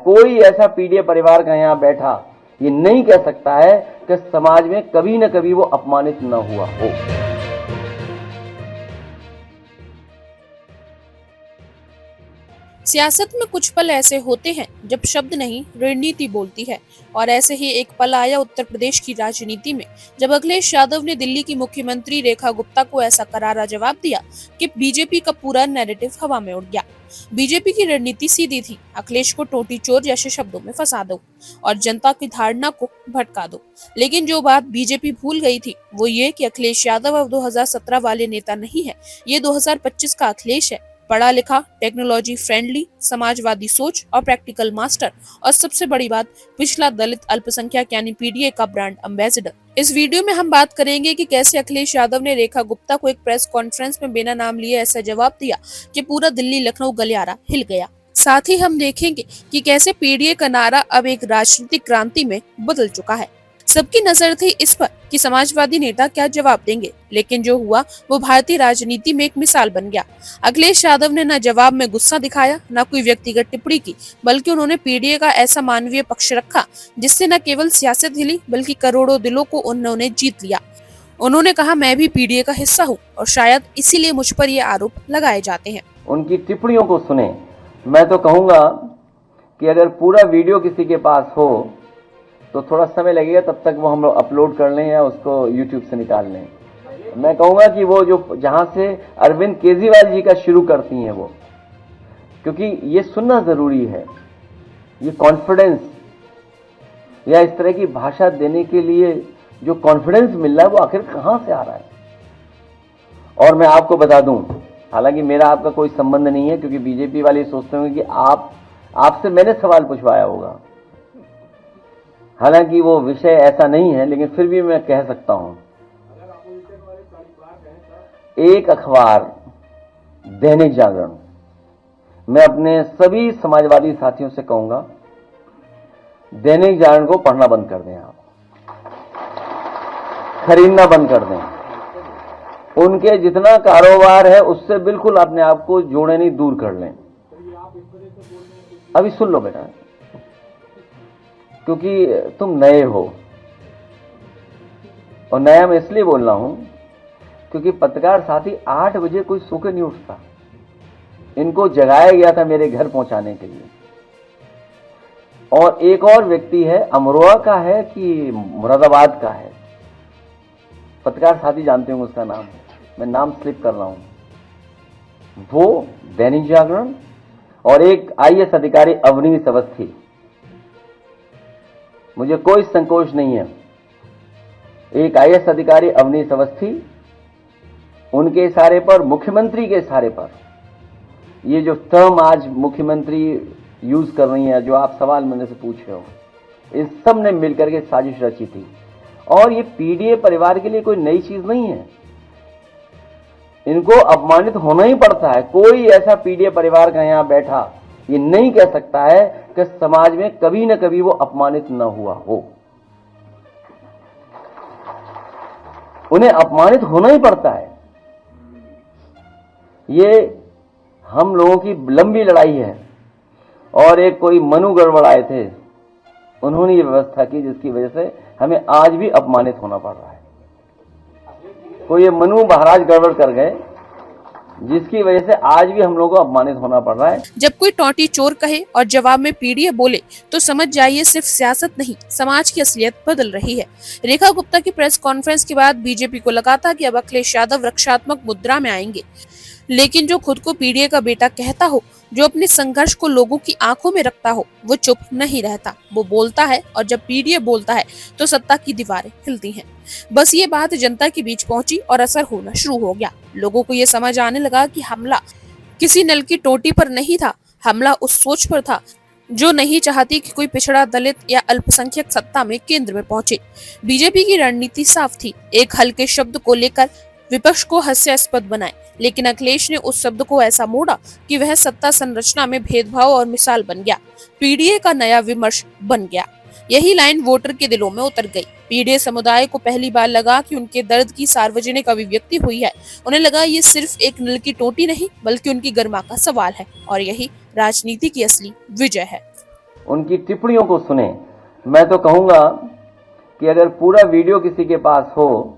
कोई ऐसा पीडीए परिवार का यहाँ बैठा ये नहीं कह सकता है कि समाज में कभी न कभी वो अपमानित न हुआ हो। सियासत में कुछ पल ऐसे होते हैं जब शब्द नहीं रणनीति बोलती है, और ऐसे ही एक पल आया उत्तर प्रदेश की राजनीति में जब अखिलेश यादव ने दिल्ली की मुख्यमंत्री रेखा गुप्ता को ऐसा करारा जवाब दिया कि बीजेपी का पूरा नैरेटिव हवा में उड़ गया। बीजेपी की रणनीति सीधी थी, अखिलेश को टोटी चोर जैसे शब्दों में फंसा दो और जनता की धारणा को भटका दो। लेकिन जो बात बीजेपी भूल गई थी वो ये कि अखिलेश यादव अब 2017 वाले नेता नहीं है, ये 2025 का अखिलेश है। पढ़ा लिखा, टेक्नोलॉजी फ्रेंडली, समाजवादी सोच और प्रैक्टिकल मास्टर, और सबसे बड़ी बात, पिछड़ा दलित अल्पसंख्यक यानी पीडीए का ब्रांड एम्बेसडर। इस वीडियो में हम बात करेंगे कि कैसे अखिलेश यादव ने रेखा गुप्ता को एक प्रेस कॉन्फ्रेंस में बिना नाम लिए ऐसा जवाब दिया कि पूरा दिल्ली लखनऊ गलियारा हिल गया। साथ ही हम देखेंगे कि कैसे पीडीए का नारा अब एक राजनीतिक क्रांति में बदल चुका है। सबकी नजर थी इस पर कि समाजवादी नेता क्या जवाब देंगे, लेकिन जो हुआ वो भारतीय राजनीति में एक मिसाल बन गया। अखिलेश यादव ने न जवाब में गुस्सा दिखाया, न कोई व्यक्तिगत टिप्पणी की, बल्कि उन्होंने पीडीए का ऐसा मानवीय पक्ष रखा जिससे न केवल सियासत हिली बल्कि करोड़ों दिलों को उन्होंने जीत लिया। उन्होंने कहा, मैं भी पीडीए का हिस्सा हूँ और शायद इसीलिए मुझ पर ये आरोप लगाए जाते हैं। उनकी टिप्पणियों को सुने। मैं तो कहूंगा कि अगर पूरा वीडियो किसी के पास हो तो थोड़ा समय लगेगा, तब तक वो हम लोग अपलोड कर लें या उसको यूट्यूब से निकाल लें। मैं कहूंगा कि वो जो जहां से अरविंद केजरीवाल जी का शुरू करती हैं वो, क्योंकि ये सुनना जरूरी है। ये कॉन्फिडेंस या इस तरह की भाषा देने के लिए जो कॉन्फिडेंस मिल रहा है वो आखिर कहां से आ रहा है। और मैं आपको बता दूं, हालांकि मेरा आपका कोई संबंध नहीं है, क्योंकि बीजेपी वाले सोचते होंगे कि आपसे मैंने सवाल पूछवाया होगा। हालांकि वो विषय ऐसा नहीं है, लेकिन फिर भी मैं कह सकता हूं, एक अखबार दैनिक जागरण, मैं अपने सभी समाजवादी साथियों से कहूंगा, दैनिक जागरण को पढ़ना बंद कर दें, आप खरीदना बंद कर दें। उनके जितना कारोबार है उससे बिल्कुल अपने आप को जोड़े नहीं, दूर कर लें। अभी सुन लो बेटा, क्योंकि तुम नए हो, और नया मैं इसलिए बोल रहा हूं क्योंकि पत्रकार साथी 8 बजे कोई सो के नहीं उठता। इनको जगाया गया था मेरे घर पहुंचाने के लिए। और एक और व्यक्ति है, अमरोहा का है कि मुरादाबाद का है, पत्रकार साथी जानते होंगे उसका नाम, मैं नाम स्लिप कर रहा हूं। वो दैनिक जागरण, और एक आईएएस अधिकारी अवनीश अवस्थी। मुझे कोई संकोच नहीं है, एक आईएएस अधिकारी अवनीश अवस्थी, उनके इशारे पर, मुख्यमंत्री के इशारे पर, ये जो टर्म आज मुख्यमंत्री यूज कर रही है, जो आप सवाल मेरे से पूछ रहे हो, इस सब ने मिलकर के साजिश रची थी। और ये पीडीए परिवार के लिए कोई नई चीज नहीं है, इनको अपमानित होना ही पड़ता है। कोई ऐसा पीडीए परिवार का यहाँ बैठा ये नहीं कह सकता है कि समाज में कभी न कभी वो अपमानित न हुआ हो। उन्हें अपमानित होना ही पड़ता है। ये हम लोगों की लंबी लड़ाई है, और एक कोई मनु गड़बड़ आए थे, उन्होंने ये व्यवस्था की जिसकी वजह से हमें आज भी अपमानित होना पड़ रहा है। कोई ये मनु महाराज गड़बड़ कर गए जिसकी वजह से आज भी हम लोगों को अपमानित होना पड़ रहा है। जब कोई टोटी चोर कहे और जवाब में पीडीए बोले तो समझ जाइए सिर्फ सियासत नहीं, समाज की असलियत बदल रही है। रेखा गुप्ता की प्रेस कॉन्फ्रेंस के बाद बीजेपी को लगा था कि अब अखिलेश यादव रक्षात्मक मुद्रा में आएंगे, लेकिन जो खुद को पीडीए का बेटा कहता हो, जो अपने संघर्ष को लोगों की आंखों में रखता हो, वो चुप नहीं रहता, वो बोलता है। और जब पीडीए बोलता है तो सत्ता की दीवारें हिलती हैं। बस ये बात जनता के बीच पहुंची और असर होना शुरू हो गया। लोगों को ये समझ आने लगा कि हमला किसी नल की टोटी पर नहीं था, हमला उस सोच पर था जो नहीं चाहती कि कोई पिछड़ा, दलित या अल्पसंख्यक सत्ता में केंद्र में पहुंचे। बीजेपी की रणनीति साफ थी, एक हल्के शब्द को लेकर विपक्ष को हास्यास्पद बनाए, लेकिन अखिलेश ने उस शब्द को ऐसा मोड़ा कि वह सत्ता संरचना में भेदभाव और मिसाल बन गया, पीडीए का नया विमर्श बन गया। यही लाइन वोटर के दिलों में उतर गई। पीडीए समुदाय को पहली बार लगा कि उनके दर्द की सार्वजनिक अभिव्यक्ति हुई है। उन्हें लगा ये सिर्फ एक नल की टोटी नहीं बल्कि उनकी गरिमा का सवाल है, और यही राजनीति की असली विजय है। उनकी टिप्पणियों को सुने। मैं तो कहूंगा कि अगर पूरा वीडियो किसी के पास हो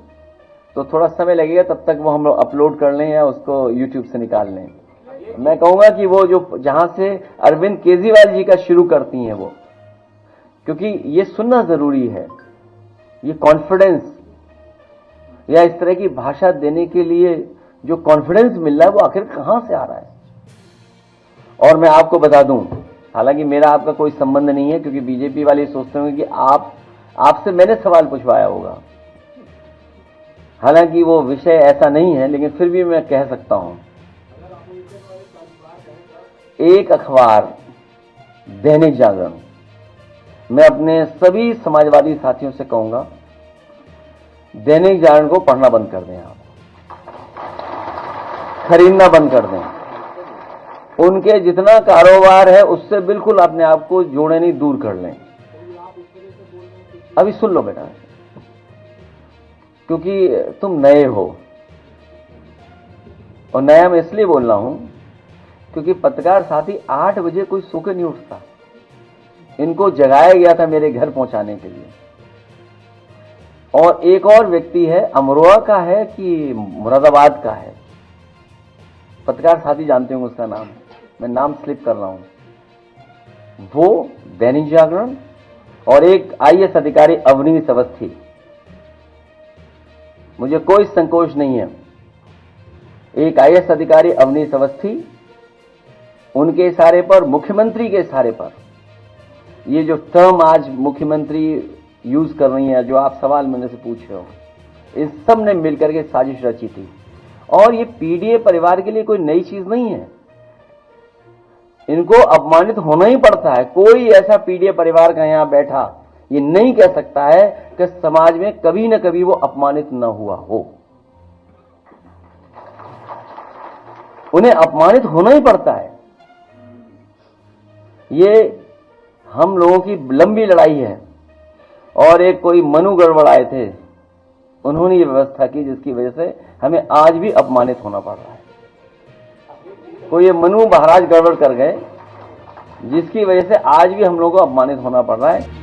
तो थोड़ा समय लगेगा, तब तक वो हम लोग अपलोड कर लें या उसको YouTube से निकाल लें। मैं कहूंगा कि वो जो जहां से अरविंद केजरीवाल जी का शुरू करती हैं वो, क्योंकि ये सुनना जरूरी है। ये कॉन्फिडेंस या इस तरह की भाषा देने के लिए जो कॉन्फिडेंस मिल रहा है वो आखिर कहां से आ रहा है। और मैं आपको बता दूं, हालांकि मेरा आपका कोई संबंध नहीं है, क्योंकि बीजेपी वाले सोचते होंगे कि आपसे मैंने सवाल पूछवाया होगा। हालांकि वो विषय ऐसा नहीं है, लेकिन फिर भी मैं कह सकता हूं, एक अखबार दैनिक जागरण, मैं अपने सभी समाजवादी साथियों से कहूंगा, दैनिक जागरण को पढ़ना बंद कर दें, आप खरीदना बंद कर दें। उनके जितना कारोबार है उससे बिल्कुल अपने आप को जोड़े नहीं, दूर कर लें। अभी सुन लो बेटा, क्योंकि तुम नए हो, और नया मैं इसलिए बोल रहा हूं क्योंकि पत्रकार साथी 8 बजे कोई सो के नहीं उठता। इनको जगाया गया था मेरे घर पहुंचाने के लिए। और एक और व्यक्ति है, अमरोहा का है कि मुरादाबाद का है, पत्रकार साथी जानते होंगे उसका नाम, मैं नाम स्लिप कर रहा हूं। वो दैनिक जागरण, और एक IAS अधिकारी अवनीश अवस्थी। मुझे कोई संकोच नहीं है, एक IAS अधिकारी अवनीश अवस्थी, उनके इशारे पर, मुख्यमंत्री के इशारे पर, ये जो टर्म आज मुख्यमंत्री यूज कर रही है, जो आप सवाल मेरे से पूछ रहे हो, इस सब ने मिलकर के साजिश रची थी। और ये पीडीए परिवार के लिए कोई नई चीज नहीं है, इनको अपमानित होना ही पड़ता है। कोई ऐसा पीडीए परिवार का यहां बैठा ये नहीं कह सकता है कि समाज में कभी न कभी वो अपमानित न हुआ हो। उन्हें अपमानित होना ही पड़ता है। ये हम लोगों की लंबी लड़ाई है। और एक कोई मनु गड़बड़ आए थे, उन्होंने ये व्यवस्था की जिसकी वजह से हमें आज भी अपमानित होना पड़ रहा है। कोई ये मनु महाराज गड़बड़ कर गए जिसकी वजह से आज भी हम लोगों को अपमानित होना पड़ रहा है।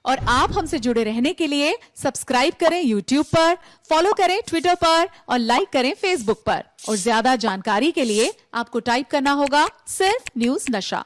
और आप हमसे जुड़े रहने के लिए सब्सक्राइब करें YouTube पर, फॉलो करें Twitter पर और लाइक करें Facebook पर। और ज्यादा जानकारी के लिए आपको टाइप करना होगा सिर्फ न्यूज़ नशा।